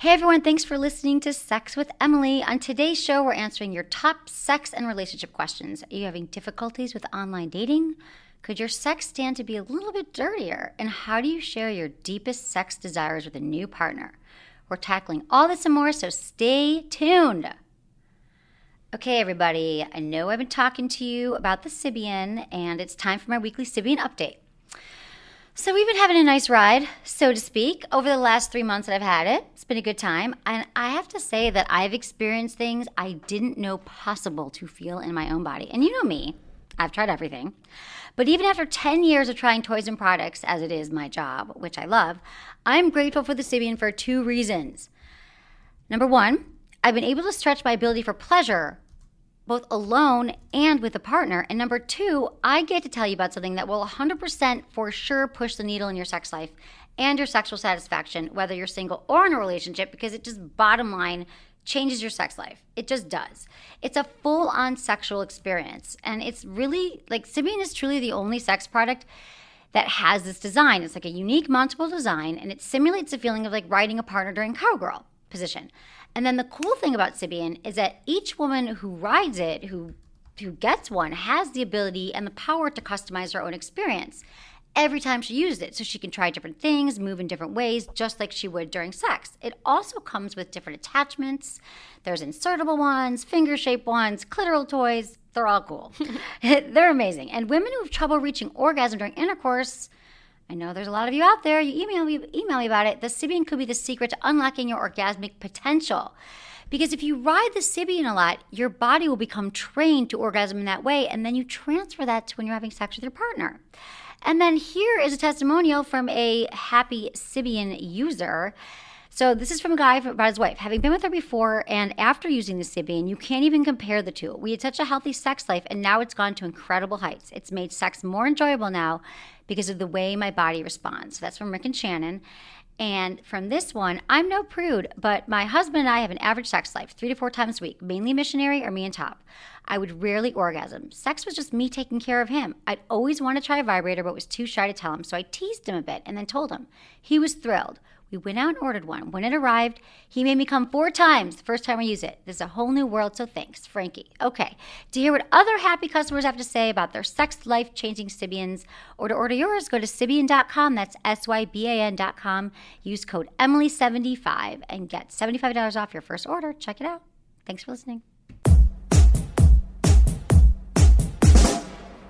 Hey everyone, thanks for listening to Sex with Emily. On today's show, we're answering your top sex and relationship questions. Are you having difficulties with online dating? Could your sex stand to be a little bit dirtier? And how do you share your deepest sex desires with a new partner? We're tackling all this and more, so stay tuned. Okay, everybody, I know I've been talking to you about the Sybian, and it's time for my weekly Sybian update. So we've been having a nice ride, so to speak, over the last 3 months that I've had it. It's been a good time, and I have to say that I've experienced things I didn't know possible to feel in my own body. And you know me, I've tried everything. But even after 10 years of trying toys and products, as it is my job, which I love, I'm grateful for the Sybian for 2 reasons. Number 1, I've been able to stretch my ability for pleasure both alone and with a partner. And number 2, I get to tell you about something that will 100% for sure push the needle in your sex life and your sexual satisfaction, whether you're single or in a relationship, because it just bottom line changes your sex life. It just does. It's a full-on sexual experience. And it's really, like, Sybian is truly the only sex product that has this design. It's like a unique mountable design, and it simulates the feeling of like riding a partner during cowgirl position. And then the cool thing about Sybian is that each woman who rides it, who gets one, has the ability and the power to customize her own experience every time she uses it. So she can try different things, move in different ways, just like she would during sex. It also comes with different attachments. There's insertable ones, finger-shaped ones, clitoral toys. They're all cool. They're amazing. And women who have trouble reaching orgasm during intercourse, I know there's a lot of you out there. You email me about it. The Sybian could be the secret to unlocking your orgasmic potential. Because if you ride the Sybian a lot, your body will become trained to orgasm in that way, and then you transfer that to when you're having sex with your partner. And then here is a testimonial from a happy Sybian user. So this is from a guy about his wife. Having been with her before and after using the Sybian, you can't even compare the two. We had such a healthy sex life, and now it's gone to incredible heights. It's made sex more enjoyable now because of the way my body responds. So that's from Rick and Shannon. And from this one, I'm no prude, but my husband and I have an average sex life, 3 to 4 times a week, mainly missionary or me on top. I would rarely orgasm. Sex was just me taking care of him. I'd always want to try a vibrator, but was too shy to tell him, so I teased him a bit and then told him. He was thrilled. We went out and ordered one. When it arrived, he made me come 4 times the first time I used it. This is a whole new world, so thanks, Frankie. Okay, to hear what other happy customers have to say about their sex life-changing Sybians, or to order yours, go to Sybian.com. That's SYBAN.com. Use code Emily75 and get $75 off your first order. Check it out. Thanks for listening.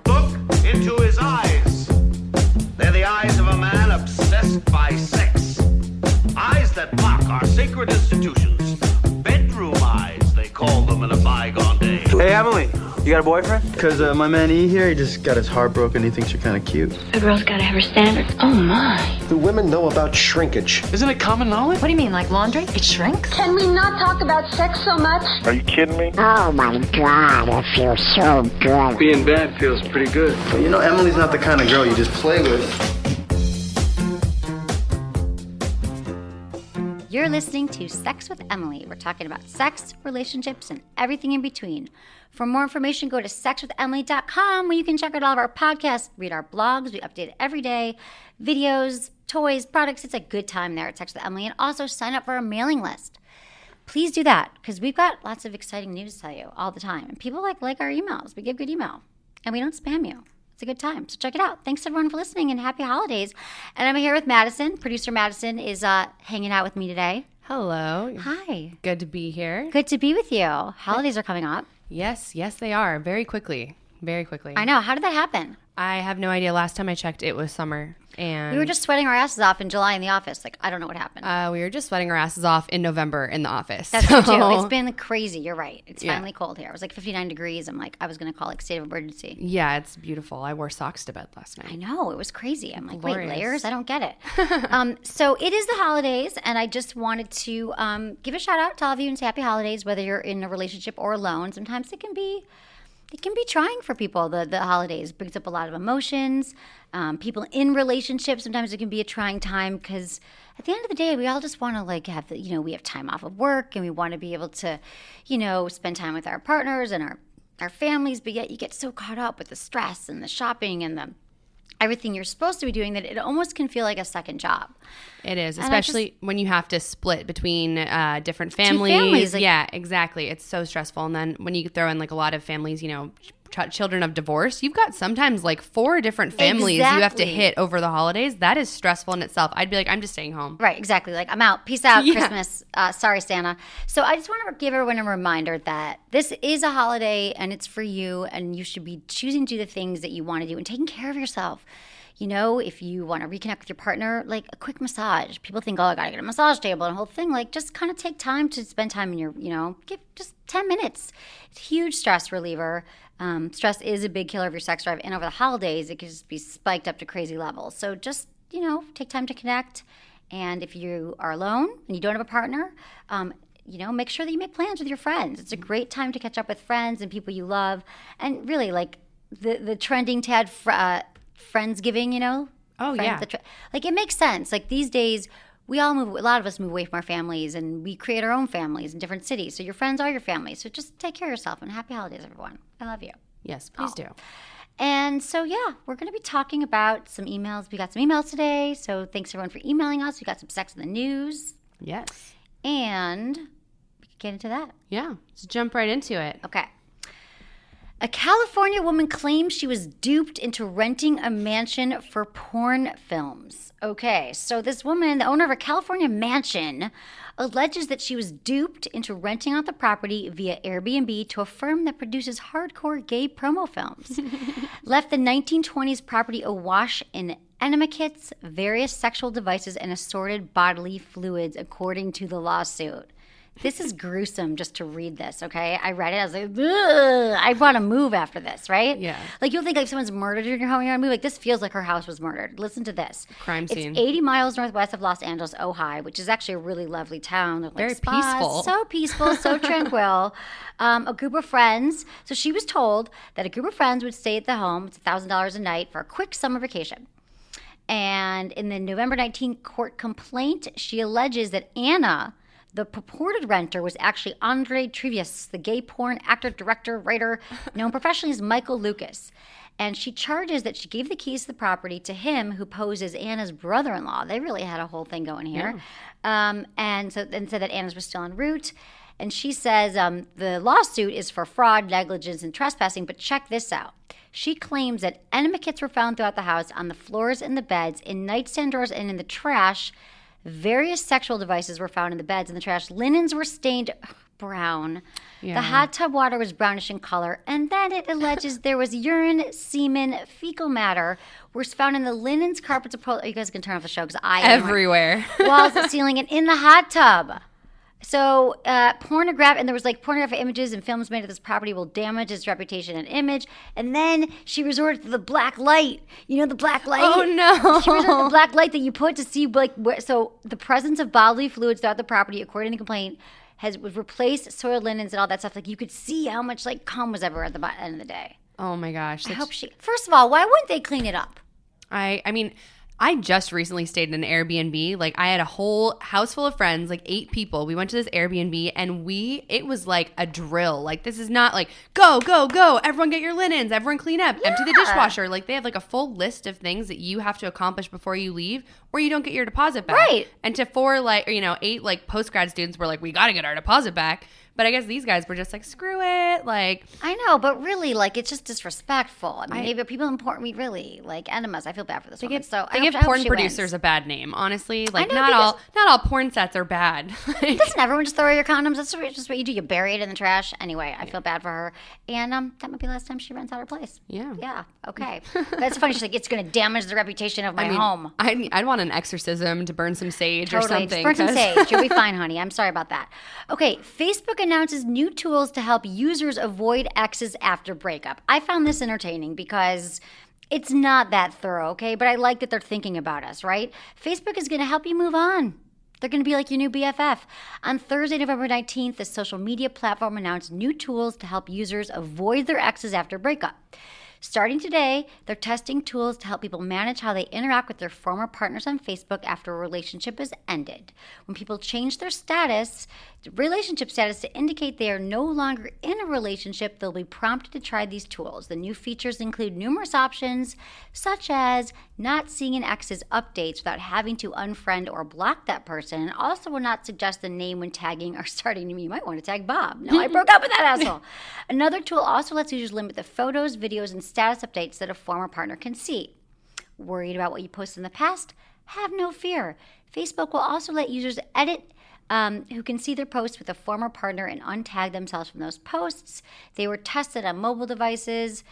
Look into his eyes. They're the eyes of a man obsessed by sex. Eyes that mock our sacred institutions. Bedroom eyes, they call them in a bygone day. Hey, Emily, you got a boyfriend? Because my man E here, he just got his heart broken. He thinks you're kind of cute. A girl's gotta have her standards. Oh, my. Do women know about shrinkage? Isn't it common knowledge? What do you mean, like laundry? It shrinks? Can we not talk about sex so much? Are you kidding me? Oh my God, it feels so good. Being bad feels pretty good. But you know, Emily's not the kind of girl you just play with. You're listening to Sex with Emily. We're talking about sex, relationships, and everything in between. For more information, go to sexwithemily.com, where you can check out all of our podcasts, read our blogs. We update it every day, videos, toys, products. It's a good time there at Sex with Emily. And also sign up for our mailing list. Please do that, because we've got lots of exciting news to tell you all the time. And people like our emails. We give good email, and we don't spam you. It's a good time. So check it out. Thanks everyone for listening, and happy holidays. And I'm here with Madison. Producer Madison is hanging out with me today. Hello. Hi. Good to be here. Good to be with you. Holidays are coming up. Yes, they are. Very quickly. I know. How did that happen? I have no idea. Last time I checked, it was summer. And we were just sweating our asses off in July in the office. Like, I don't know what happened. We were just sweating our asses off in November in the office. That's true, too. It's been crazy. You're right. It's finally cold here. It was like 59 degrees. I was going to call like state of emergency. Yeah, it's beautiful. I wore socks to bed last night. I know. It was crazy. I'm like, Glorious. Wait, layers? I don't get it. So it is the holidays, and I just wanted to give a shout out to all of you and say happy holidays, whether you're in a relationship or alone. Sometimes it can be trying for people. The holidays brings up a lot of emotions. People in relationships, sometimes it can be a trying time because at the end of the day, we all just want to have we have time off of work and we want to be able to, spend time with our partners and our families. But yet you get so caught up with the stress and the shopping and the everything you're supposed to be doing that it almost can feel like a second job. It is, And especially when you have to split between different families. families, like- yeah, exactly. It's so stressful. And then when you throw in like a lot of families, children of divorce, you've got sometimes like 4 different families you have to Exactly. hit over the holidays. That is stressful in itself. I'd be like, I'm just staying home. Right, exactly. Like, I'm out. Peace out, Yeah. Christmas. Sorry, Santa. So I just want to give everyone a reminder that this is a holiday and it's for you, and you should be choosing to do the things that you want to do and taking care of yourself. If you want to reconnect with your partner, like a quick massage. People think, oh, I got to get a massage table and a whole thing. Like, just kind of take time to spend time in your, give just 10 minutes. It's a huge stress reliever. Stress is a big killer of your sex drive. And over the holidays, it could just be spiked up to crazy levels. So just, take time to connect. And if you are alone and you don't have a partner, make sure that you make plans with your friends. It's a great time to catch up with friends and people you love. And really, like, the trending Tad Friendsgiving, Oh, Friends, yeah. Like, it makes sense. Like, these days, a lot of us move away from our families and we create our own families in different cities. So your friends are your family. So just take care of yourself and happy holidays, everyone. I love you. Yes, please do. And so, we're going to be talking about some emails. We got some emails today. So thanks, everyone, for emailing us. We got some sex in the news. Yes. And we can get into that. Yeah. Let's jump right into it. Okay. A California woman claims she was duped into renting a mansion for porn films. Okay, so this woman, the owner of a California mansion, alleges that she was duped into renting out the property via Airbnb to a firm that produces hardcore gay promo films. Left the 1920s property awash in enema kits, various sexual devices, and assorted bodily fluids, according to the lawsuit. This is gruesome just to read this, okay? I read it. I was like, ugh, I want to move after this, right? Yeah. Like, you'll think like someone's murdered in your home, you're going to move. Like, this feels like her house was murdered. Listen to this. Crime scene. It's 80 miles northwest of Los Angeles, Ojai, which is actually a really lovely town. Like, Very spas, peaceful. So peaceful, so tranquil. A group of friends. So she was told that a group of friends would stay at the home. It's $1,000 a night for a quick summer vacation. And in the November 19th court complaint, she alleges that Anna, the purported renter, was actually Andre Trivius, the gay porn actor, director, writer, known professionally as Michael Lucas. And she charges that she gave the keys to the property to him, who posed as Anna's brother-in-law. They really had a whole thing going here. And said that Anna's was still en route. And she says the lawsuit is for fraud, negligence, and trespassing. But check this out. She claims that enema kits were found throughout the house, on the floors and the beds, in nightstand drawers, and in the trash. Various sexual devices were found in the beds and the trash. Linens were stained brown. Yeah. The hot tub water was brownish in color. And then it alleges there was urine, semen, fecal matter was found in the linens, carpets, you guys can turn off the show because I am Everywhere. walls, the ceiling, and in the hot tub. So and there was like pornographic images and films made of this property will damage its reputation and image. And then she resorted to the black light. You know the black light? Oh, no. She resorted to the black light that you put to see so the presence of bodily fluids throughout the property, according to the complaint, was replaced soiled linens and all that stuff. Like, you could see how much like cum was everywhere at the end of the day. Oh, my gosh. I hope first of all, why wouldn't they clean it up? I mean, I just recently stayed in an Airbnb. Like, I had a whole house full of friends, like 8 people. We went to this Airbnb and it was like a drill. Like, this is not like, go, go, go. Everyone get your linens. Everyone clean up. Empty the dishwasher. Like, they have like a full list of things that you have to accomplish before you leave or you don't get your deposit back. Right. And to 8 like post-grad students were like, we got to get our deposit back. But I guess these guys were just like, screw it. Like, I know, but really, like, it's just disrespectful. I mean, maybe people import me really like enemas. I feel bad for this woman. So they I give hope porn she producers wins. a bad name, honestly. Like, know, not all porn sets are bad. Like, Doesn't everyone just throw away your condoms? That's just what you do. You bury it in the trash. Anyway, I feel bad for her. And that might be the last time she rents out her place. Yeah. Yeah. Okay. That's funny. She's like, it's going to damage the reputation of my home. I'd want an exorcism to burn some sage or Totally. something. Just burn some 'cause- sage. You'll be fine, honey. I'm sorry about that. Okay. Facebook announces new tools to help users avoid exes after breakup. I found this entertaining because it's not that thorough, okay? But I like that they're thinking about us, right? Facebook is going to help you move on. They're going to be like your new BFF. On Thursday, November 19th, the social media platform announced new tools to help users avoid their exes after breakup. Starting today, they're testing tools to help people manage how they interact with their former partners on Facebook after a relationship is ended. When people change their relationship status to indicate they are no longer in a relationship, they'll be prompted to try these tools. The new features include numerous options, such as not seeing an ex's updates without having to unfriend or block that person, and also will not suggest the name when tagging or starting. You might want to tag Bob. No, I broke up with that asshole. Another tool also lets users limit the photos, videos, and status updates that a former partner can see. Worried about what you posted in the past? Have no fear. Facebook will also let users edit who can see their posts with a former partner and untag themselves from those posts. They were tested on mobile devices,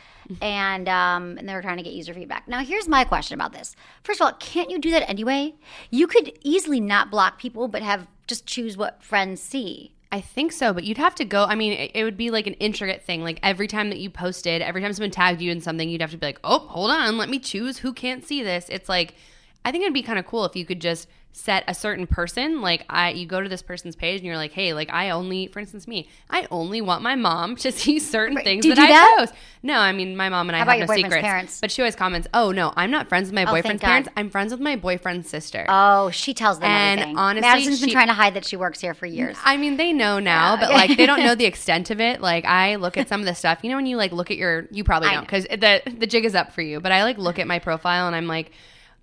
and they were trying to get user feedback. Now, here's my question about this. First of all, can't you do that anyway? You could easily not block people, but just choose what friends see. I think so, but you'd have to go. I mean, it would be like an intricate thing. Like every time that you posted, every time someone tagged you in something, you'd have to be like, oh, hold on, let me choose who can't see this. It's like, I think it'd be kind of cool if you could just set a certain person, like you go to this person's page and you're like, hey, like I only want my mom to see certain things that I post. No, I mean, my mom and I have no secrets. Parents? But she always comments, oh no, I'm not friends with my boyfriend's parents. I'm friends with my boyfriend's sister. Oh, she tells them everything. And honestly, Madison's been trying to hide that she works here for years. I mean, they know now, but like they don't know the extent of it. Like I look at some of the stuff, when you like look at you probably don't because the jig is up for you, but I like look at my profile and I'm like,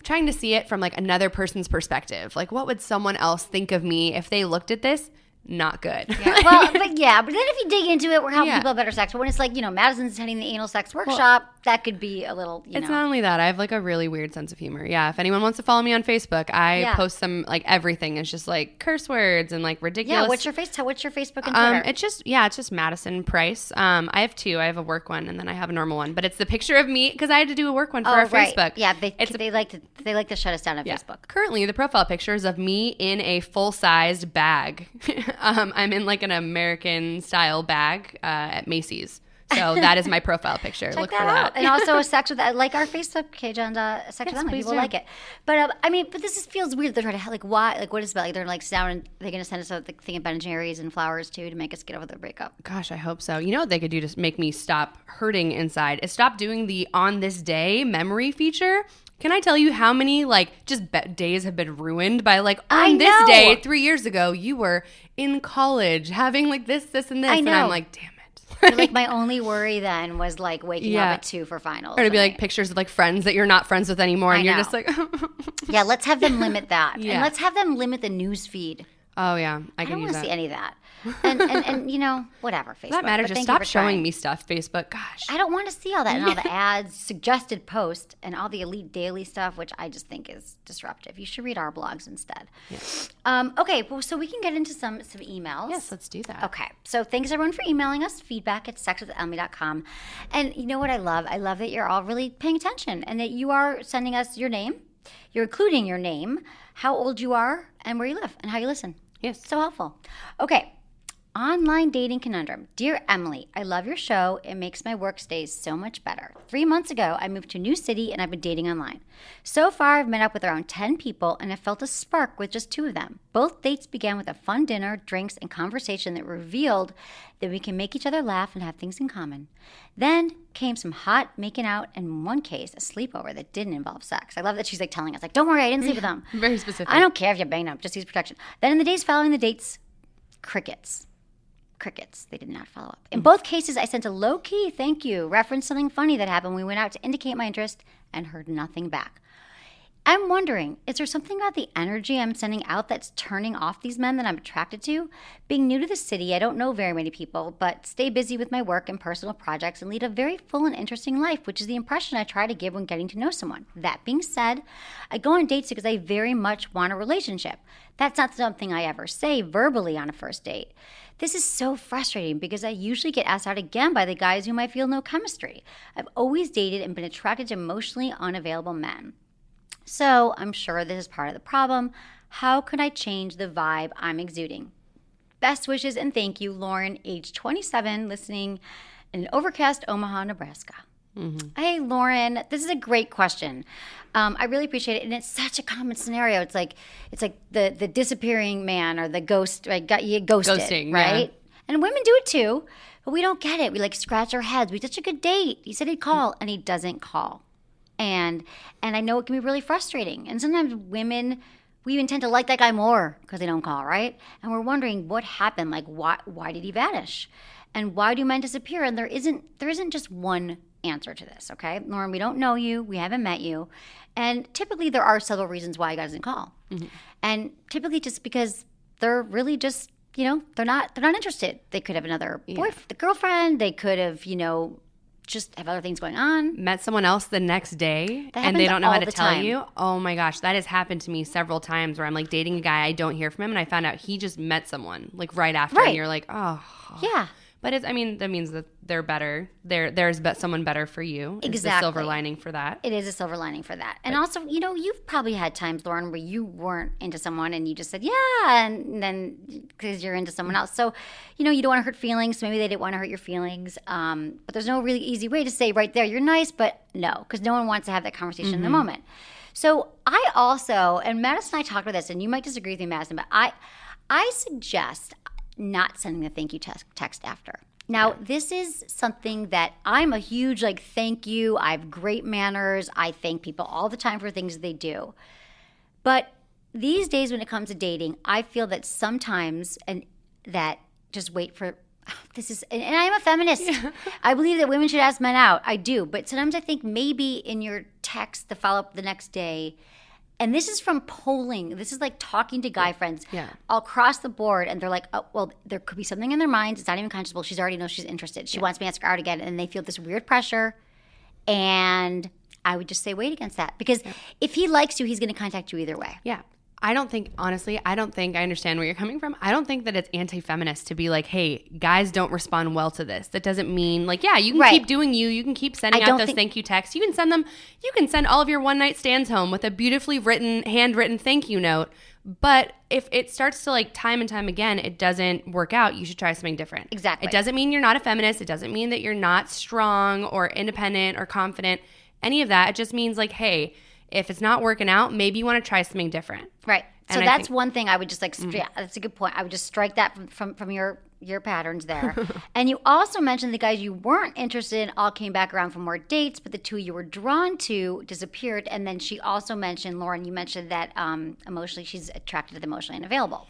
trying to see it from like another person's perspective. Like what would someone else think of me if they looked at this? Not good. Yeah. Well, but then if you dig into it, we're helping people have better sex. But when it's like, Madison's attending the anal sex workshop, that could be a little, It's not only that. I have like a really weird sense of humor. Yeah. If anyone wants to follow me on Facebook, I post some like everything. It's just like curse words and like ridiculous. Yeah. What's your Facebook and Twitter? It's just Madison Price. I have two. I have a work one and then I have a normal one. But it's the picture of me because I had to do a work one for our Facebook. Yeah. They like to shut us down on Facebook. Currently, the profile picture is of me in a full-sized bag. I'm in like an American style bag at Macy's. So that is my profile picture. Look for that. And also sex with like our Facebook page on Sex with Emily. People like it. But but this feels weird. They're trying to like why what is it about? Like they're like down and they're gonna send us a thing of Ben and Jerry's and flowers too to make us get over the breakup. Gosh, I hope so. You know what they could do to make me stop hurting inside is stop doing the on this day memory feature. Can I tell you how many days have been ruined by like on this day 3 years ago you were in college having like this and this and I'm like damn it. Like my only worry then was like waking up at 2 for finals. Or to be like pictures of like friends that you're not friends with anymore and you're just like yeah, let's have them limit that. And let's have them limit the news feed. Oh yeah, I don't want to see any of that. And whatever, Facebook. For that matter, just stop showing me stuff, Facebook. Gosh. I don't want to see all that and all the ads, suggested posts, and all the Elite Daily stuff, which I just think is disruptive. You should read our blogs instead. Yeah. Okay, well, so we can get into some emails. Yes, let's do that. Okay, so thanks everyone for emailing us, feedback@sexwithemily.com. And you know what I love? I love that you're all really paying attention and that you are sending us your name. You're including your name, how old you are, and where you live, and how you listen. Yes. So helpful. Okay. Online dating conundrum. Dear Emily, I love your show. It makes my work days so much better. 3 months ago, I moved to a new city and I've been dating online. So far, I've met up with around 10 people and I felt a spark with just 2 of them. Both dates began with a fun dinner, drinks, and conversation that revealed that we can make each other laugh and have things in common. Then came some hot making out and in one case, a sleepover that didn't involve sex. I love that she's like telling us, like, don't worry, I didn't sleep with them. Very specific. I don't care if you banged them, just use protection. Then in the days following the dates, crickets. They did not follow up. In both cases, I sent a low-key thank you, referenced something funny that happened. We went out to indicate my interest and heard nothing back. I'm wondering, is there something about the energy I'm sending out that's turning off these men that I'm attracted to? Being new to the city, I don't know very many people, but stay busy with my work and personal projects and lead a very full and interesting life, which is the impression I try to give when getting to know someone. That being said, I go on dates because I very much want a relationship. That's not something I ever say verbally on a first date. This is so frustrating because I usually get asked out again by the guys whom I feel no chemistry. I've always dated and been attracted to emotionally unavailable men. So I'm sure this is part of the problem. How could I change the vibe I'm exuding? Best wishes and thank you, Lauren, age 27, listening in overcast Omaha, Nebraska. Mm-hmm. Hey, Lauren, this is a great question. I really appreciate it, and it's such a common scenario. It's like the disappearing man or the ghost, right? Got you ghosted, Ghosting, right? yeah. And women do it too, but we don't get it. We like scratch our heads. We had such a good date. He said he'd call, and he doesn't call. And I know it can be really frustrating. And sometimes women, we even tend to like that guy more because they don't call, right? And we're wondering what happened. Like, why did he vanish? And why do men disappear? And there isn't just one answer to this, okay? Lauren, we don't know you. We haven't met you. And typically there are several reasons why a guy doesn't call. Mm-hmm. And typically just because they're really just, they're not interested. They could have another boyfriend, girlfriend. They could have, just have other things going on. Met someone else the next day and they don't know how to tell you. Oh my gosh, that has happened to me several times where I'm like dating a guy, I don't hear from him, and I found out he just met someone like right after, and you're like, oh. Yeah. But that means that they're better. There's someone better for you. Exactly. It's the silver lining for that. It is a silver lining for that. And also, you've probably had times, Lauren, where you weren't into someone and you just said, yeah, and then because you're into someone else. So, you don't want to hurt feelings. So maybe they didn't want to hurt your feelings. But there's no really easy way to say right there, you're nice, but no, because no one wants to have that conversation in the moment. So I also, and Madison and I talked about this, and you might disagree with me, Madison, but I suggest not sending the thank you text after. Now, this is something that I'm a huge, thank you. I have great manners. I thank people all the time for things they do. But these days when it comes to dating, I feel that sometimes, and that just wait for, and I'm a feminist. Yeah. I believe that women should ask men out. I do. But sometimes I think maybe in your text, the follow-up the next day, and this is from polling. This is like talking to guy friends all across the board. And they're like, oh, well, there could be something in their minds. It's not even conscious. Well, she already knows she's interested. She wants me to ask her out again. And they feel this weird pressure. And I would just say wait against that. Because if he likes you, he's going to contact you either way. Yeah. I understand where you're coming from. I don't think that it's anti-feminist to be like, hey, guys don't respond well to this. That doesn't mean you can keep doing you. You can keep sending out those thank you texts. You can send all of your one night stands home with a beautifully handwritten thank you note. But if it starts to time and time again, it doesn't work out, you should try something different. Exactly. It doesn't mean you're not a feminist. It doesn't mean that you're not strong or independent or confident. Any of that. It just means hey, if it's not working out, maybe you want to try something different. Right. So that's one thing I would just that's a good point. I would just strike that from your patterns there. And you also mentioned the guys you weren't interested in all came back around for more dates, but the two you were drawn to disappeared. And then she also mentioned, Lauren, you mentioned that emotionally she's attracted to the emotionally unavailable.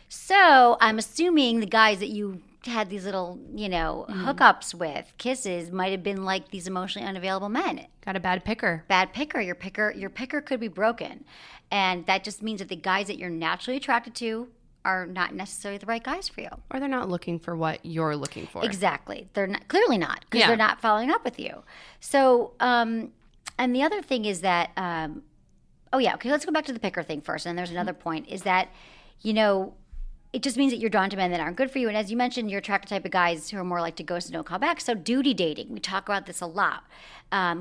So I'm assuming the guys that you had these little, hookups with, kisses, might have been like these emotionally unavailable men. Got a bad picker. Your picker could be broken. And that just means that the guys that you're naturally attracted to are not necessarily the right guys for you. Or they're not looking for what you're looking for. Exactly. They're not, clearly not, because they're not following up with you. So, and the other thing is that, okay, let's go back to the picker thing first. And there's another point is that, it just means that you're drawn to men that aren't good for you. And as you mentioned, you're attracted to the type of guys who are more like to ghost and don't call back. So duty dating, we talk about this a lot.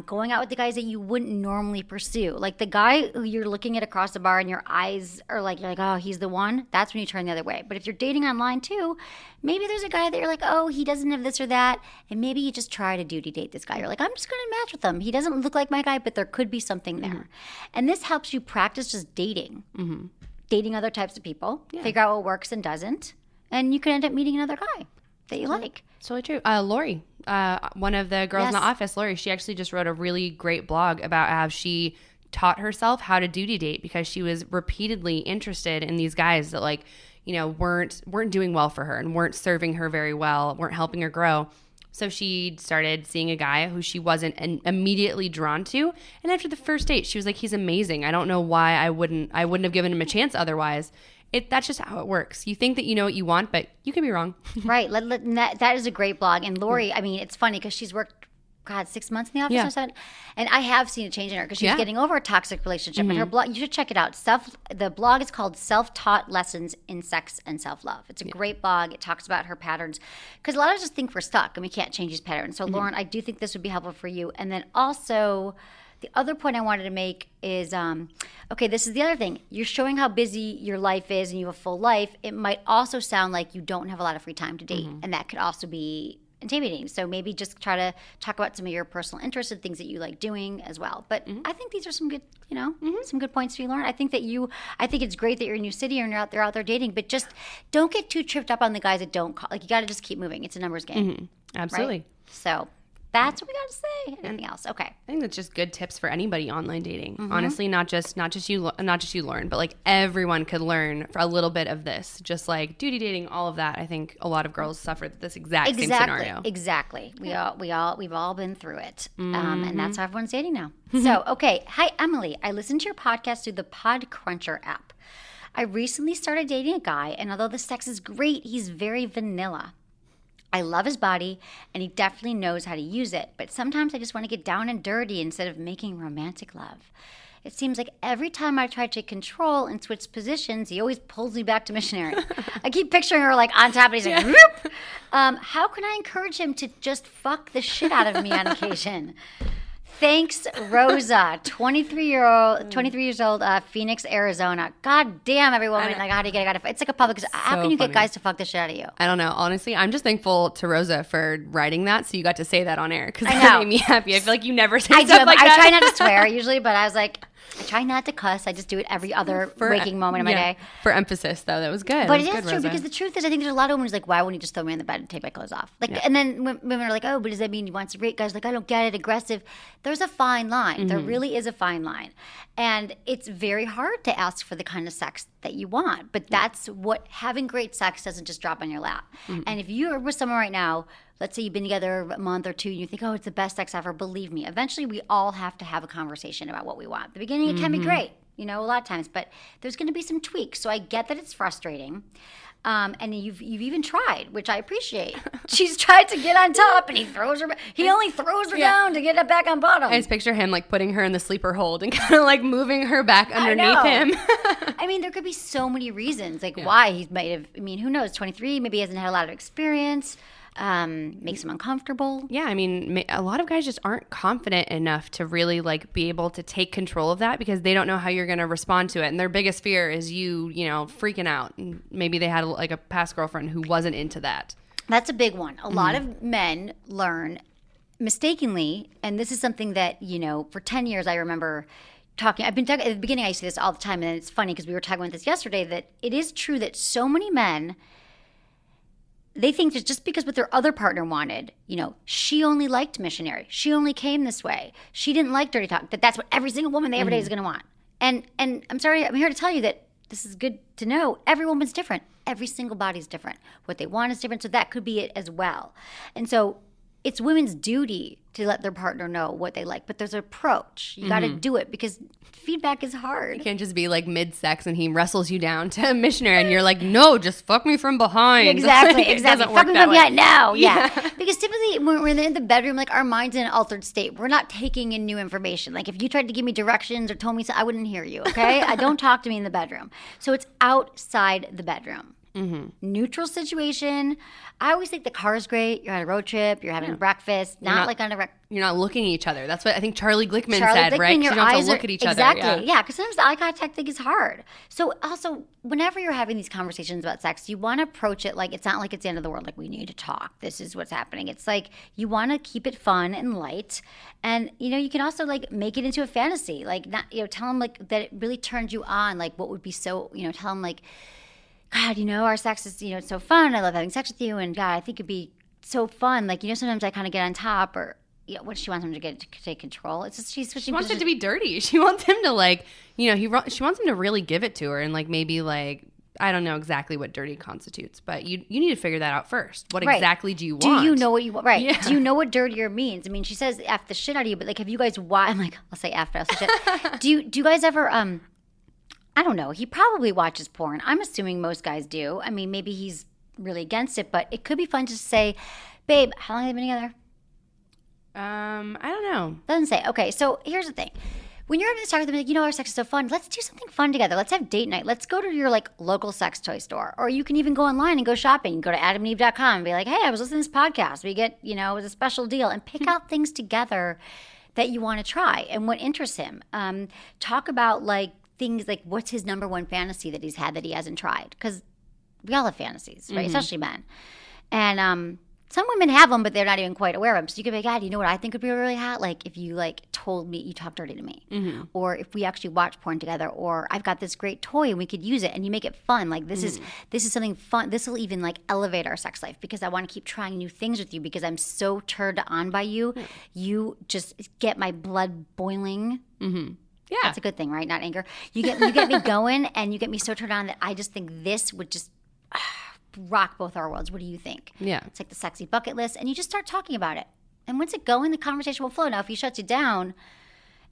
Going out with the guys that you wouldn't normally pursue. Like the guy who you're looking at across the bar and your eyes are you're like, oh, he's the one. That's when you turn the other way. But if you're dating online too, maybe there's a guy that you're like, oh, he doesn't have this or that. And maybe you just try to duty date this guy. You're like, I'm just going to match with him. He doesn't look like my guy, but there could be something there. Mm-hmm. And this helps you practice just dating. Mm-hmm. Dating other types of people, figure out what works and doesn't, and you can end up meeting another guy that you like. It's totally true. Lori, one of the girls in the office, Lori, she actually just wrote a really great blog about how she taught herself how to duty date because she was repeatedly interested in these guys that weren't doing well for her and weren't serving her very well, weren't helping her grow. So she started seeing a guy who she wasn't immediately drawn to. And after the first date, she was like, he's amazing. I don't know why I wouldn't have given him a chance otherwise. That's just how it works. You think that you know what you want, but you could be wrong. Right. That is a great blog. And Lori, I mean, it's funny because she's worked 6 months in the office or something. And I have seen a change in her because she's getting over a toxic relationship. Mm-hmm. And her blog, you should check it out. The blog is called Self-Taught Lessons in Sex and Self-Love. It's a great blog. It talks about her patterns because a lot of us just think we're stuck and we can't change these patterns. So Lauren, I do think this would be helpful for you. And then also the other point I wanted to make is, this is the other thing. You're showing how busy your life is and you have a full life. It might also sound like you don't have a lot of free time to date. Mm-hmm. And that could also be and table dating. So maybe just try to talk about some of your personal interests and things that you like doing as well. But I think these are some good, some good points to be learned. I think it's great that you're in a new city and you're out there dating, but just don't get too tripped up on the guys that don't call. Like, you got to just keep moving. It's a numbers game. Absolutely. Right? So that's what we got to say. Anything else? Okay. I think that's just good tips for anybody online dating. Honestly, not just you learn, but like everyone could learn for a little bit of this. Just like duty dating, all of that. I think a lot of girls suffer this exact same scenario. Exactly. We've all been through it, and that's how everyone's dating now. So, okay. Hi, Emily. I listened to your podcast through the Podcruncher app. I recently started dating a guy, and although the sex is great, he's very vanilla. I love his body, and he definitely knows how to use it, but sometimes I just want to get down and dirty instead of making romantic love. It seems like every time I try to take control and switch positions, he always pulls me back to missionary. I keep picturing her like on top, and he's like, whoop! How can I encourage him to just fuck the shit out of me on occasion? Thanks, Rosa, 23 years old, Phoenix, Arizona. God damn, every woman, like, how do you get a guy to? It's like a public. How can you get guys to fuck the shit out of you? I don't know. Honestly, I'm just thankful to Rosa for writing that, so you got to say that on air, because I that know. made me happy. I feel like you never say I stuff do. like I that. try not to swear usually, but I was like, I try not to cuss. I just do it every other waking moment of my day. For emphasis, though, that was good. But it it was is good, true, Rosa. because the truth is, I think there's a lot of women who's like, why wouldn't you just throw me in the bed and take my clothes off? Like, and then women are like, oh, but does that mean you want to rape guys? Like, I don't get it. Aggressive. There's a fine line. There really is a fine line, and it's very hard to ask for the kind of sex that you want. But that's what having great sex doesn't just drop on your lap. And if you're with someone right now, let's say you've been together a month or two, and you think, oh, it's the best sex ever. Believe me, eventually we all have to have a conversation about what we want. At the beginning, it can be great. A lot of times, but there's going to be some tweaks. So I get that it's frustrating. And you've even tried, which I appreciate. She's tried to get on top, and he only throws her down to get it back on bottom. I just picture him like putting her in the sleeper hold and kind of like moving her back underneath him. I mean, there could be so many reasons, like why he might have. I mean, who knows? 23, maybe he hasn't had a lot of experience. Makes him uncomfortable. Yeah, I mean, a lot of guys just aren't confident enough to really like be able to take control of that, because they don't know how you're going to respond to it, and their biggest fear is you freaking out. And maybe they had like a past girlfriend who wasn't into that. That's a big one. A lot of men learn mistakenly, and this is something that for 10 years I remember talking. At the beginning I used to say this all the time, and it's funny because we were talking about this yesterday, that it is true that so many men, they think that just because what their other partner wanted, she only liked missionary. She only came this way. She didn't like dirty talk. That's what every single woman they ever date is going to want. And I'm sorry, I'm here to tell you that this is good to know. Every woman's different. Every single body's different. What they want is different. So that could be it as well. And so it's women's duty to let their partner know what they like. But there's an approach. You got to do it, because feedback is hard. You can't just be like mid-sex and he wrestles you down to a missionary and you're like, no, just fuck me from behind. Exactly. It doesn't work Fuck me that from way. behind. No, yeah. Because typically when we're in the bedroom, like, our mind's in an altered state. We're not taking in new information. Like, if you tried to give me directions or told me something, I wouldn't hear you, okay? I don't talk to me in the bedroom. So it's outside the bedroom. Neutral situation. I always think the car's great. You're on a road trip. You're having breakfast. Not like on a You're not looking at each other. That's what I think Charlie Glickman said, right? You don't have to look at each other. Exactly. Yeah, because sometimes the eye contact thing is hard. So also, whenever you're having these conversations about sex, you want to approach it like it's not like it's the end of the world. Like, we need to talk. This is what's happening. It's like you want to keep it fun and light, and you can also like make it into a fantasy. Like, not tell them like that it really turns you on. Like, what would be so tell them like, God, our sex is, it's so fun. I love having sex with you. And God, I think it'd be so fun. Like, sometimes I kind of get on top, or what she wants him to take control. It's just she's switching. She wants it to be dirty. She wants him to like, she wants him to really give it to her, and like maybe like, I don't know exactly what dirty constitutes, but you need to figure that out first. What exactly do you want? Do you know what you want? Right. Yeah. Do you know what dirtier means? I mean, she says F the shit out of you, but like, have you guys, I'm like, I'll say F, but I'll say shit. Do you guys ever, I don't know. He probably watches porn. I'm assuming most guys do. I mean, maybe he's really against it, but it could be fun to say, babe, how long have they been together? I don't know. Doesn't say. Okay, so here's the thing. When you're having this talk with them, like, our sex is so fun. Let's do something fun together. Let's have date night. Let's go to your like local sex toy store, or you can even go online and go shopping. Go to adamandeve.com and be like, hey, I was listening to this podcast. We get, it was a special deal, and pick out things together that you want to try and what interests him. Talk about like things like, what's his number one fantasy that he's had that he hasn't tried? Because we all have fantasies, right? Especially men. And Some women have them, but they're not even quite aware of them. So you could be like, God, you know what I think would be really hot? Like if you like told me you talk dirty to me, or if we actually watch porn together, or I've got this great toy and we could use it, and you make it fun. Like this is something fun. This will even like elevate our sex life because I want to keep trying new things with you because I'm so turned on by you. You just get my blood boiling. Yeah, that's a good thing, right? Not anger. You get me going, and you get me so turned on that I just think this would just rock both our worlds. What do you think? Yeah. It's like the sexy bucket list, and you just start talking about it. And once it going, the conversation will flow. Now, if he shuts you down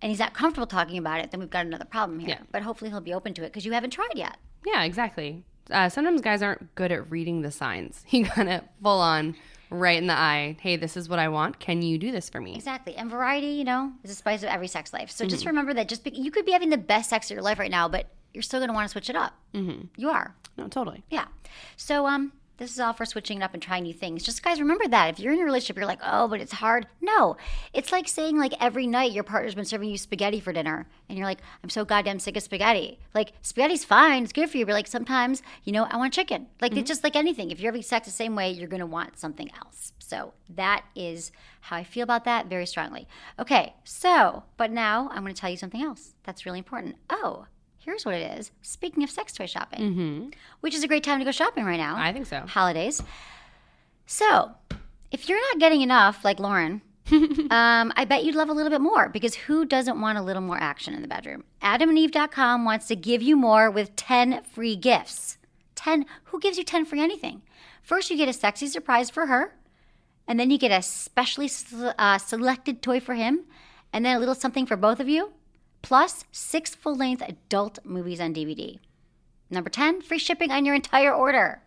and he's not comfortable talking about it, then we've got another problem here. Yeah. But hopefully he'll be open to it because you haven't tried yet. Yeah, exactly. Sometimes guys aren't good at reading the signs. You gotta full on right in the eye. Hey, this is what I want. Can you do this for me? Exactly. And variety, is the spice of every sex life. So just remember that you could be having the best sex of your life right now, but you're still going to want to switch it up. You are. No, totally. Yeah. So this is all for switching it up and trying new things. Just guys, remember that. If you're in a relationship, you're like, oh, but it's hard. No. It's like saying like every night your partner's been serving you spaghetti for dinner. And you're like, I'm so goddamn sick of spaghetti. Like spaghetti's fine. It's good for you. But like sometimes, I want chicken. Like it's just like anything. If you're having sex the same way, you're going to want something else. So that is how I feel about that very strongly. Okay. But now I'm going to tell you something else that's really important. Oh, here's what it is. Speaking of sex toy shopping, which is a great time to go shopping right now. I think so. Holidays. So, if you're not getting enough, like Lauren, I bet you'd love a little bit more because who doesn't want a little more action in the bedroom? AdamandEve.com wants to give you more with 10 free gifts. 10? Who gives you 10 free anything? First, you get a sexy surprise for her, and then you get a specially selected toy for him, and then a little something for both of you. Plus 6 full-length adult movies on DVD. Number 10, free shipping on your entire order.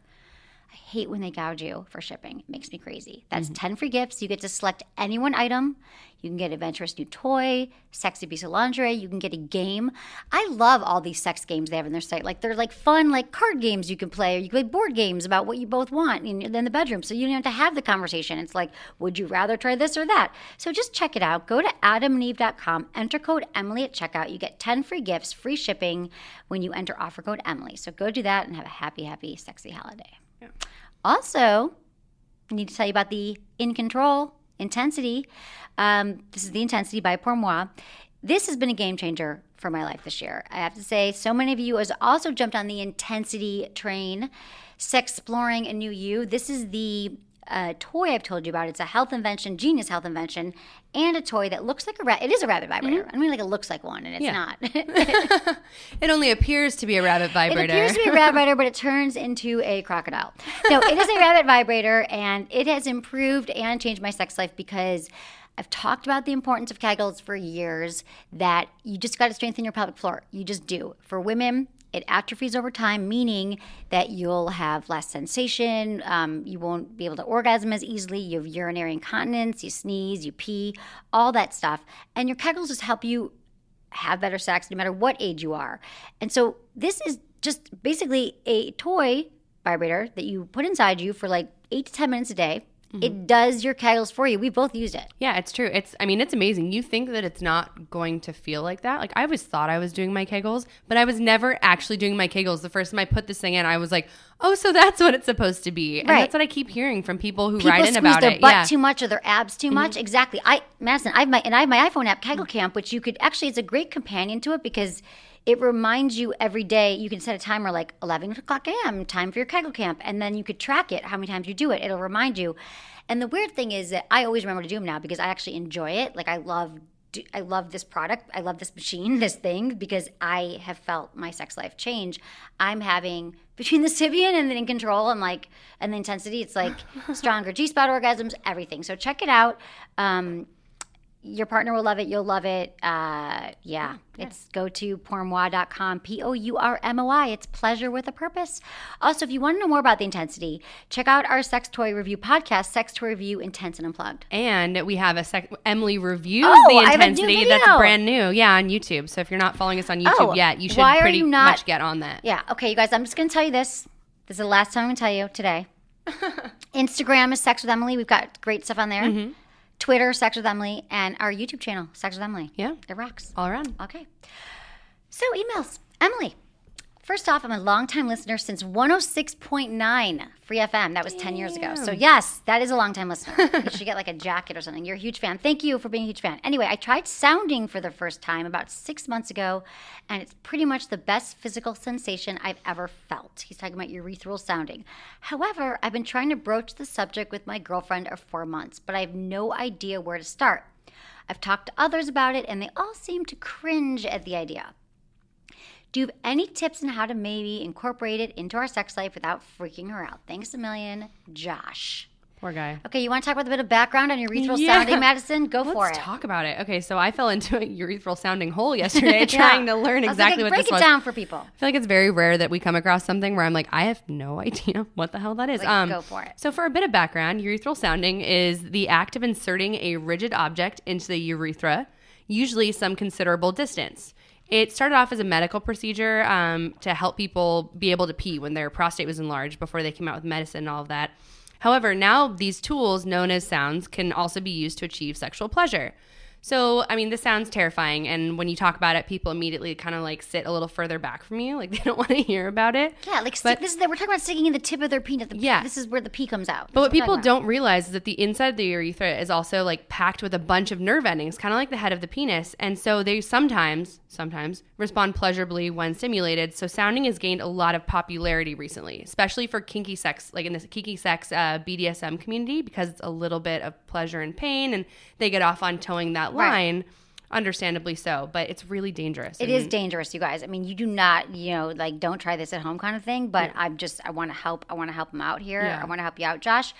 I hate when they gouge you for shipping. It makes me crazy. That's 10 free gifts. You get to select any one item. You can get an adventurous new toy, sexy piece of lingerie. You can get a game. I love all these sex games they have on their site. Like they're like fun, like card games you can play, or you can play board games about what you both want in the bedroom. So you don't have to have the conversation. It's like, would you rather try this or that? So just check it out. Go to AdamandEve.com. Enter code Emily at checkout. You get 10 free gifts, free shipping when you enter offer code Emily. So go do that and have a happy, happy, sexy holiday. Yeah. Also, I need to tell you about the In Control Intensity. This is the Intensity by Pour Moi. This has been a game changer for my life this year. I have to say, so many of you has also jumped on the Intensity train, sexploring a new you. This is the toy I've told you about. It's a health invention, genius health invention, and a toy that looks like it is a rabbit vibrator. I mean, like it looks like one, and it's not. It only appears to be a rabbit vibrator. It appears to be a rabbit vibrator, but it turns into a crocodile. No, it is a rabbit vibrator, and it has improved and changed my sex life because I've talked about the importance of Kegels for years, that you just got to strengthen your pelvic floor. You just do. For women, it atrophies over time, meaning that you'll have less sensation, you won't be able to orgasm as easily, you have urinary incontinence, you sneeze, you pee, all that stuff. And your Kegels just help you have better sex no matter what age you are. And so this is just basically a toy vibrator that you put inside you for like 8 to 10 minutes a day. It does your Kegels for you. We've both used it. Yeah, it's true. It's amazing. You think that it's not going to feel like that. Like I always thought I was doing my Kegels, but I was never actually doing my Kegels. The first time I put this thing in, I was like, oh, so that's what it's supposed to be. And that's what I keep hearing from people who write in about it. People squeeze their butt too much or their abs too much. Exactly. Madison, I have my iPhone app, Kegel Camp, which you could actually, it's a great companion to it because it reminds you every day. You can set a timer like 11 o'clock a.m., time for your Kegel Camp. And then you could track it, how many times you do it. It'll remind you. And the weird thing is that I always remember to do them now because I actually enjoy it. Like I love this product. I love this machine, this thing, because I have felt my sex life change. I'm having, between the Sybian and the In Control and the Intensity, it's like stronger G-spot orgasms, everything. So check it out. Your partner will love it. You'll love it. It's go to pourmoi.com, POURMOI. It's pleasure with a purpose. Also, if you want to know more about the Intensity, check out our sex toy review podcast, Sex Toy Review Intense and Unplugged. And we have Emily reviews the Intensity. That's brand new. Yeah, on YouTube. So if you're not following us on YouTube yet, you should pretty much get on that. Yeah. Okay, you guys, I'm just going to tell you this. This is the last time I'm going to tell you today. Instagram is Sex with Emily. We've got great stuff on there. Twitter, Sex with Emily, and our YouTube channel, Sex with Emily. Yeah. It rocks. All around. Okay. So emails. Emily, First off, I'm a longtime listener since 106.9 Free FM. That was 10 years ago. So yes, that is a longtime listener. You should get like a jacket or something. You're a huge fan. Thank you for being a huge fan. Anyway, I tried sounding for the first time about 6 months ago, and it's pretty much the best physical sensation I've ever felt. He's talking about urethral sounding. However, I've been trying to broach the subject with my girlfriend of 4 months, but I have no idea where to start. I've talked to others about it, and they all seem to cringe at the idea. Do you have any tips on how to maybe incorporate it into our sex life without freaking her out? Thanks a million, Josh. Poor guy. Okay, you want to talk about a bit of background on urethral sounding, Madison? Go for it. Let's talk about it. Okay, so I fell into a urethral sounding hole yesterday trying to learn exactly what this was. Break it down for people. I feel like it's very rare that we come across something where I'm like, I have no idea what the hell that is. Go for it. So for a bit of background, urethral sounding is the act of inserting a rigid object into the urethra, usually some considerable distance. It started off as a medical procedure to help people be able to pee when their prostate was enlarged before they came out with medicine and all of that. However, now these tools, known as sounds, can also be used to achieve sexual pleasure. So, I mean, this sounds terrifying. And when you talk about it, people immediately kind of like sit a little further back from you. Like they don't want to hear about it. Yeah, like we're talking about sticking in the tip of their penis. Yeah. This is where the pee comes out. But what people don't realize is that the inside of the urethra is also like packed with a bunch of nerve endings, kind of like the head of the penis. And so they sometimes respond pleasurably when stimulated. So sounding has gained a lot of popularity recently, especially for kinky sex, like in this kinky sex BDSM community, because it's a little bit of pleasure and pain, and they get off on towing that line, understandably so, but it's really dangerous. It is dangerous, you guys. I mean, you do not, like don't try this at home kind of thing, but I want to help them out here. Yeah. I want to help you out, Josh.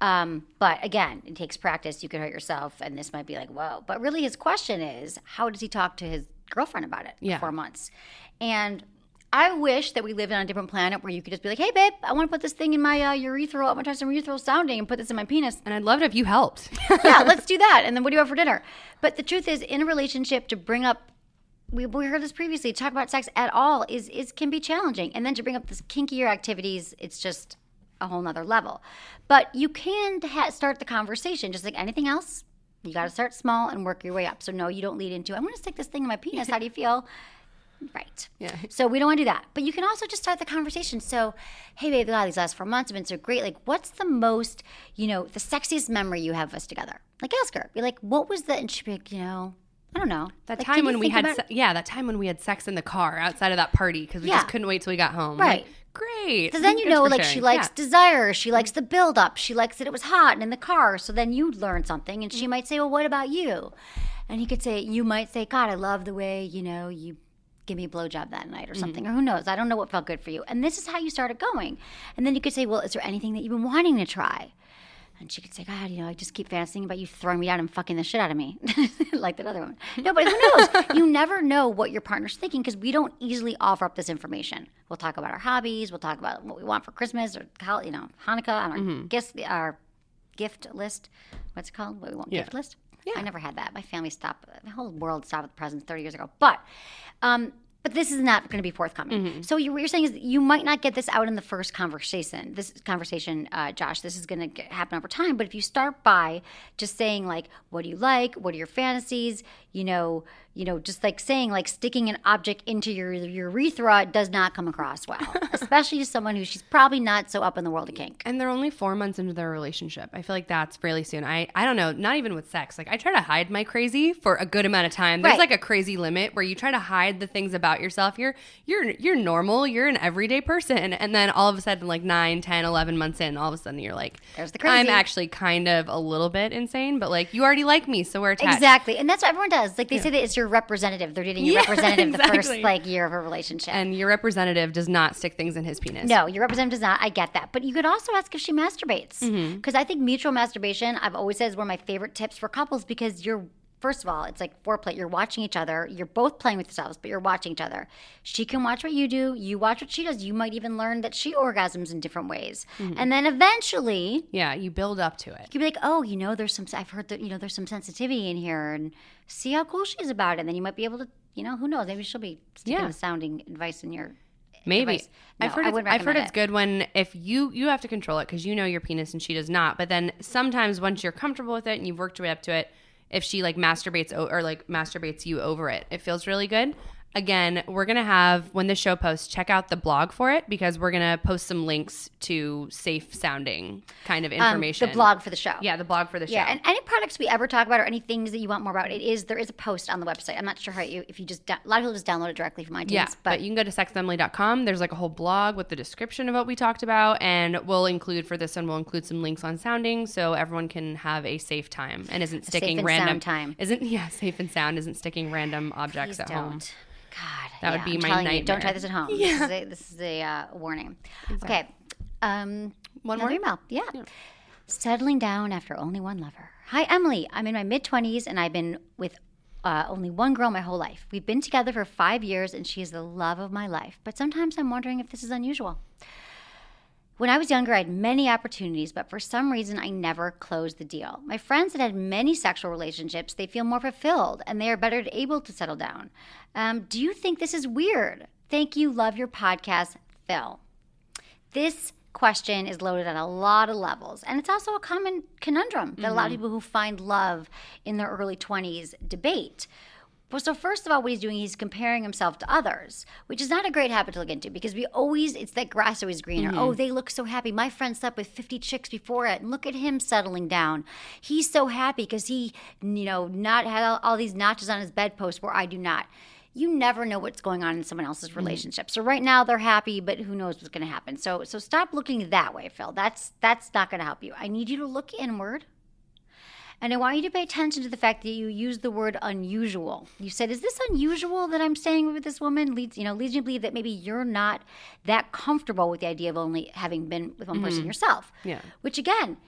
But again, it takes practice. You could hurt yourself, and this might be like, whoa. But really his question is, how does he talk to his girlfriend about it for 4 months? And I wish that we lived on a different planet where you could just be like, hey, babe, I want to put this thing in my urethral. I want to try some urethral sounding and put this in my penis. And I'd love it if you helped. Yeah, let's do that. And then what do you have for dinner? But the truth is, in a relationship, to bring up, we heard this previously, to talk about sex at all can be challenging. And then to bring up this kinkier activities, it's just a whole nother level. But you can start the conversation just like anything else. You got to start small and work your way up. So no, you don't lead into, I'm going to stick this thing in my penis. How do you feel? Right. Yeah. So we don't want to do that. But you can also just start the conversation. So, hey, babe, God, these last 4 months have been so great. Like, what's the most, the sexiest memory you have of us together? Like, ask her. Be like, what was the, and she'd be like, I don't know. That like, time when we had, that time when we had sex in the car outside of that party because we just couldn't wait till we got home. Right. Like, great. So then Thanks for she sharing. likes desire. She likes the build up. She likes that it was hot and in the car. So then you learn something, and she might say, well, what about you? And you might say, God, I love the way, you give me a blowjob that night or something, or who knows? I don't know what felt good for you. And this is how you started going. And then you could say, well, is there anything that you've been wanting to try? And she could say, God, I just keep fantasizing about you throwing me down and fucking the shit out of me. Like that other one. No, but who knows? You never know what your partner's thinking because we don't easily offer up this information. We'll talk about our hobbies. We'll talk about what we want for Christmas or, Hanukkah on our gift list. What's it called? What we want, gift list? Yeah. I never had that. My family stopped, the whole world stopped with presents 30 years ago. But this is not going to be forthcoming. So what you're saying is that you might not get this out in the first conversation. Josh, this is going to happen over time. But if you start by just saying like, what do you like? What are your fantasies? Just like saying like sticking an object into your urethra does not come across well, especially to someone she's probably not so up in the world of kink. And they're only 4 months into their relationship. I feel like that's fairly soon. I don't know, not even with sex. Like I try to hide my crazy for a good amount of time. There's like a crazy limit where you try to hide the things about yourself. You're normal. You're an everyday person. And then all of a sudden like 9, 10, 11 months in, all of a sudden you're like, there's the crazy. I'm actually kind of a little bit insane, but like you already like me, so we're attached. Exactly. And that's what everyone does. Like they say that it's your representative. They're dating your representative the first year of a relationship. And your representative does not stick things in his penis. No, your representative does not. I get that. But you could also ask if she masturbates. Because I think mutual masturbation, I've always said, is one of my favorite tips for couples because first of all, it's like foreplay. You're watching each other. You're both playing with yourselves, but you're watching each other. She can watch what you do. You watch what she does. You might even learn that she orgasms in different ways. And then eventually... Yeah, you build up to it. You'd be like, oh, I've heard that, there's some sensitivity in here and see how cool she is about it. And then you might be able to, who knows? Maybe she'll be sticking the sounding advice in your... Maybe. No, I've heard it's good when if you have to control it because you know your penis and she does not. But then sometimes once you're comfortable with it and you've worked your way up to it, if she like masturbates or like masturbates you over it, it feels really good. Again, we're going to have, when the show posts, check out the blog for it because we're going to post some links to safe sounding kind of information. The blog for the show. Yeah, the blog for the show. Yeah, and any products we ever talk about or any things that you want more about, there is a post on the website. I'm not sure if you just, a lot of people just download it directly from iTunes. Yeah, but you can go to sexwithemily.com. There's like a whole blog with the description of what we talked about, and we'll include some links on sounding so everyone can have a safe time and isn't sticking random time. Safe and sound isn't sticking random objects at home. God, that would be I'm my telling nightmare. You, don't try this at home. Yeah. This is a warning. Exactly. Okay. One more email. Yeah. Settling down after only one lover. Hi, Emily. I'm in my mid-20s and I've been with only one girl my whole life. We've been together for 5 years and she is the love of my life. But sometimes I'm wondering if this is unusual. When I was younger, I had many opportunities, but for some reason, I never closed the deal. My friends that had many sexual relationships, they feel more fulfilled, and they are better able to settle down. Do you think this is weird? Thank you. Love your podcast, Phil. This question is loaded on a lot of levels, and it's also a common conundrum that a lot of people who find love in their early 20s debate. Well, so first of all, what he's doing, he's comparing himself to others, which is not a great habit to look into because it's that grass always greener. Oh, they look so happy. My friend slept with 50 chicks before it, and look at him settling down. He's so happy because he, not had all these notches on his bedpost where I do not. You never know what's going on in someone else's relationship. So right now they're happy, but who knows what's going to happen. So stop looking that way, Phil. That's not going to help you. I need you to look inward. And I want you to pay attention to the fact that you use the word unusual. You said, is this unusual that I'm staying with this woman? Leads me to believe that maybe you're not that comfortable with the idea of only having been with one person yourself. Yeah. Which, again,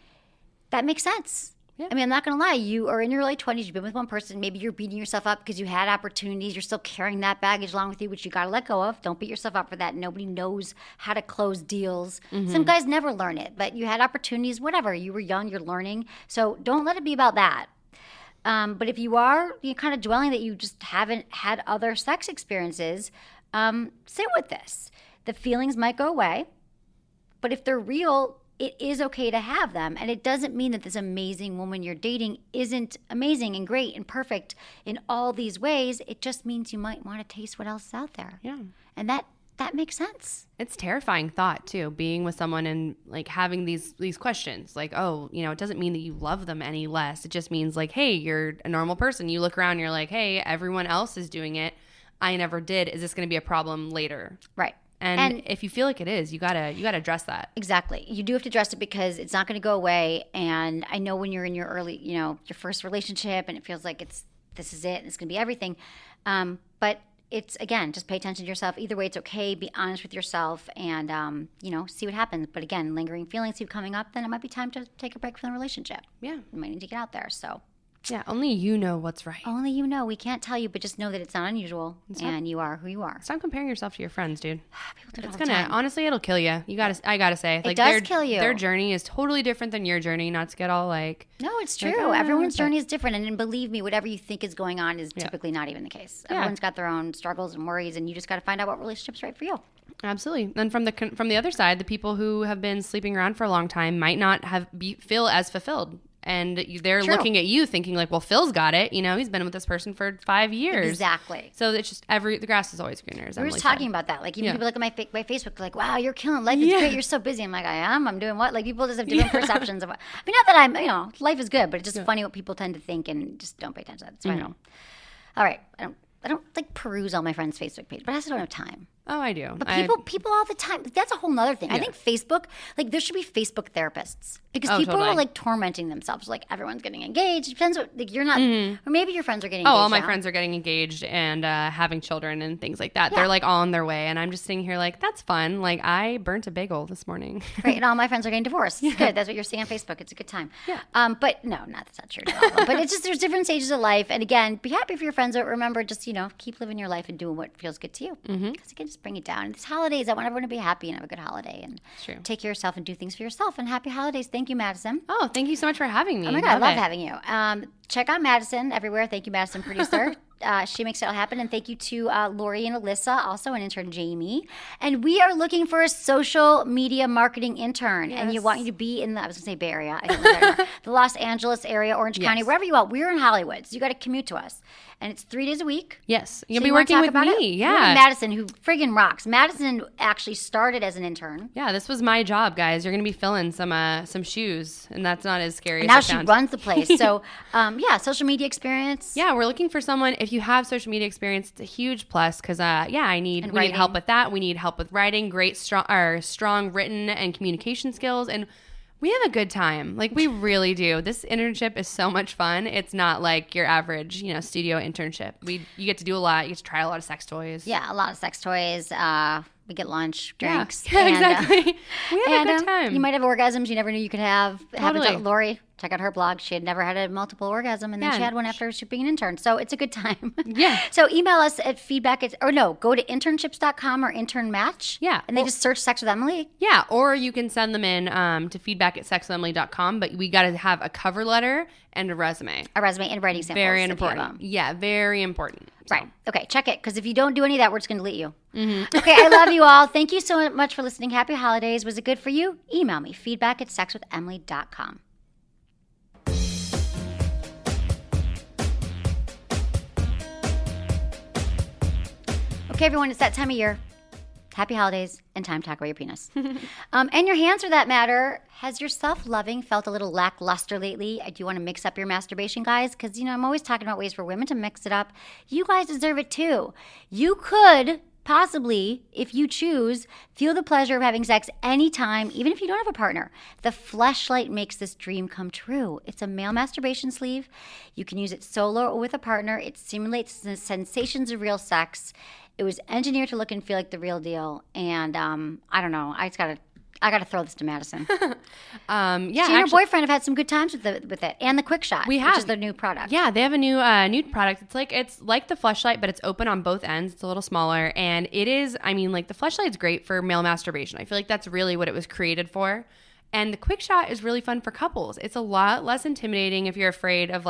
that makes sense. Yeah. I mean, I'm not going to lie. You are in your late 20s. You've been with one person. Maybe you're beating yourself up because you had opportunities. You're still carrying that baggage along with you, which you got to let go of. Don't beat yourself up for that. Nobody knows how to close deals. Some guys never learn it, but you had opportunities, whatever. You were young. You're learning. So don't let it be about that. But if you're kind of dwelling that you just haven't had other sex experiences, sit with this. The feelings might go away, but if they're real, it is okay to have them. And it doesn't mean that this amazing woman you're dating isn't amazing and great and perfect in all these ways. It just means you might want to taste what else is out there. Yeah. And that makes sense. It's terrifying thought too, being with someone and like having these questions like, oh, it doesn't mean that you love them any less. It just means like, hey, you're a normal person. You look around, you're like, hey, everyone else is doing it. I never did. Is this going to be a problem later? Right. And if you feel like it is, you gotta address that. Exactly. You do have to address it because it's not going to go away. And I know when you're in your early, your first relationship and it feels like this is it and it's going to be everything. But it's, again, just pay attention to yourself. Either way, it's okay. Be honest with yourself and, see what happens. But again, lingering feelings keep coming up, then it might be time to take a break from the relationship. Yeah. You might need to get out there. So. Yeah, only you know what's right. Only you know. We can't tell you, but just know that it's not unusual and you are who you are. Stop comparing yourself to your friends, dude. People do it all the time. Honestly, it'll kill you. I gotta say. It does kill you. Their journey is totally different than your journey, not to get all like... No, it's true. Everyone's journey is different. And believe me, whatever you think is going on is typically not even the case. Yeah. Everyone's got their own struggles and worries, and you just got to find out what relationship's right for you. Absolutely. And from the other side, the people who have been sleeping around for a long time might not feel as fulfilled. And they're looking at you thinking like, well, Phil's got it. He's been with this person for 5 years. Exactly. So it's just the grass is always greener. We were just talking about that. Like even people look at my Facebook like, wow, you're killing life. It's great. You're so busy. I'm like, I am. I'm doing what? Like people just have different perceptions of what. I mean, not that life is good, but it's just funny what people tend to think and just don't pay attention to that. That's why I don't. All right. I don't like peruse all my friends' Facebook page, but I also don't have time. Oh, I do. But people all the time, that's a whole nother thing. Yeah. I think Facebook, like there should be Facebook therapists because people are like tormenting themselves. Like everyone's getting engaged. It depends what, like you're not, or maybe your friends are getting engaged. Oh, all my friends are getting engaged and having children and things like that. Yeah. They're like all on their way. And I'm just sitting here like, that's fun. Like I burnt a bagel this morning. Right. And all my friends are getting divorced. It's good. That's what you're seeing on Facebook. It's a good time. Yeah. But no, that's not true at all. But it's just, there's different stages of life. And again, be happy for your friends. But remember, just, keep living your life and doing what feels good to you. Because you can just bring it down. It's holidays. I want everyone to be happy and have a good holiday and take care of yourself and do things for yourself. And happy holidays. Thank you, Madison. Oh, thank you so much for having me. Oh my God, I love having you. Check out Madison everywhere. Thank you, Madison, producer. She makes it all happen. And thank you to Lori and Alyssa, also an intern, Jamie. And we are looking for a social media marketing intern. Yes. And you want you to be in I was going to say Bay Area. I don't know the Los Angeles area, Orange County, wherever you are. We're in Hollywood, so you got to commute to us. And it's 3 days a week. Yes. You'll So be you wanna working talk with about me. it? Yeah. You're with Madison, who friggin' rocks. Madison actually started as an intern. Yeah, this was my job, guys. You're going to be filling some shoes, and that's not as scary And as now it she sounds. runs the place. So, social media experience. Yeah, we're looking for someone. If you have social media experience, it's a huge plus because, we need writing. help with that. We need help with writing, strong written and communication skills, and we have a good time. Like, we really do. This internship is so much fun. It's not like your average, studio internship. You get to do a lot. You get to try a lot of sex toys. Yeah, a lot of sex toys. We get lunch, drinks. Yeah, and, exactly. We have and, a good time. You might have orgasms you never knew you could have. It happens Totally. to Lori. Check out her blog. She had never had a multiple orgasm, and then Yeah. she had one after she being an intern. So it's a good time. Yeah. So email us at go to internships.com or intern match. Yeah. And they just search Sex with Emily. Yeah, or you can send them in to feedback@sexwithemily.com, but we got to have a cover letter and a resume. A resume and writing samples. Very if you have important. them. Yeah, very important. So. Right. Okay, check it. Because if you don't do any of that, we're just going to delete you. Okay, I love you all. Thank you so much for listening. Happy holidays. Was it good for you? Email me, feedback@sexwithemily.com. Okay, everyone, it's that time of year. Happy holidays and time to talk about your penis. And your hands, for that matter. Has your self-loving felt a little lackluster lately? Do you want to mix up your masturbation, guys? Because, I'm always talking about ways for women to mix it up. You guys deserve it, too. You could possibly, if you choose, feel the pleasure of having sex anytime, even if you don't have a partner. The Fleshlight makes this dream come true. It's a male masturbation sleeve. You can use it solo or with a partner. It simulates the sensations of real sex. It was engineered to look and feel like the real deal. And I don't know. I got to throw this to Madison. Yeah, She and her boyfriend have had some good times with it, and the Quick Shot, which is their new product. Yeah, they have a new product. It's like the Fleshlight, but it's open on both ends. It's a little smaller, and it is. I mean, like the Fleshlight's great for male masturbation. I feel like that's really what it was created for. And the Quick Shot is really fun for couples. It's a lot less intimidating if you're afraid of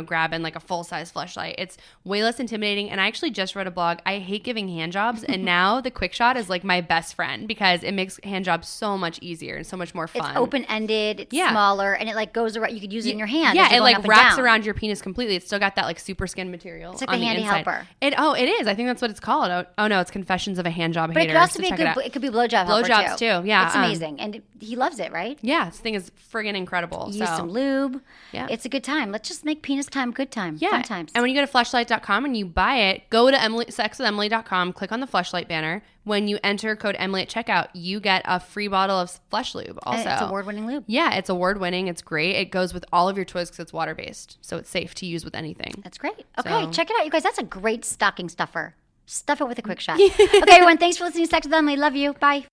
grabbing like a full-size Fleshlight. It's way less intimidating. And I actually just wrote a blog. I hate giving hand jobs. And now the Quick Shot is like my best friend because it makes hand jobs so much easier and so much more fun. It's open-ended. It's smaller. And it goes around. You could use it in your hand. Yeah, as you're it going up and wraps down. around your penis completely. It's still got that super skin material. It's like on the handy inside. helper. It is. I think that's what it's called. Oh no, it's Confessions of a Hand Job But Hater. it could also So be check it out. it could be blowjob helper, Blowjobs too. Yeah, It's amazing. And he loves it, right? Yeah, this thing is friggin' incredible. Use some lube. Yeah. It's a good time. Let's just make penis time good time. Yeah. Fun times. And when you go to fleshlight.com and you buy it, go to sexwithemily.com, click on the Fleshlight banner. When you enter code Emily at checkout, you get a free bottle of Flesh Lube also. And it's award-winning lube. Yeah, it's award-winning. It's great. It goes with all of your toys because it's water-based. So it's safe to use with anything. That's great. Okay, So- check it out, you guys. That's a great stocking stuffer. Stuff it with a Quick Shot. Okay, everyone, thanks for listening to Sex with Emily. Love you. Bye.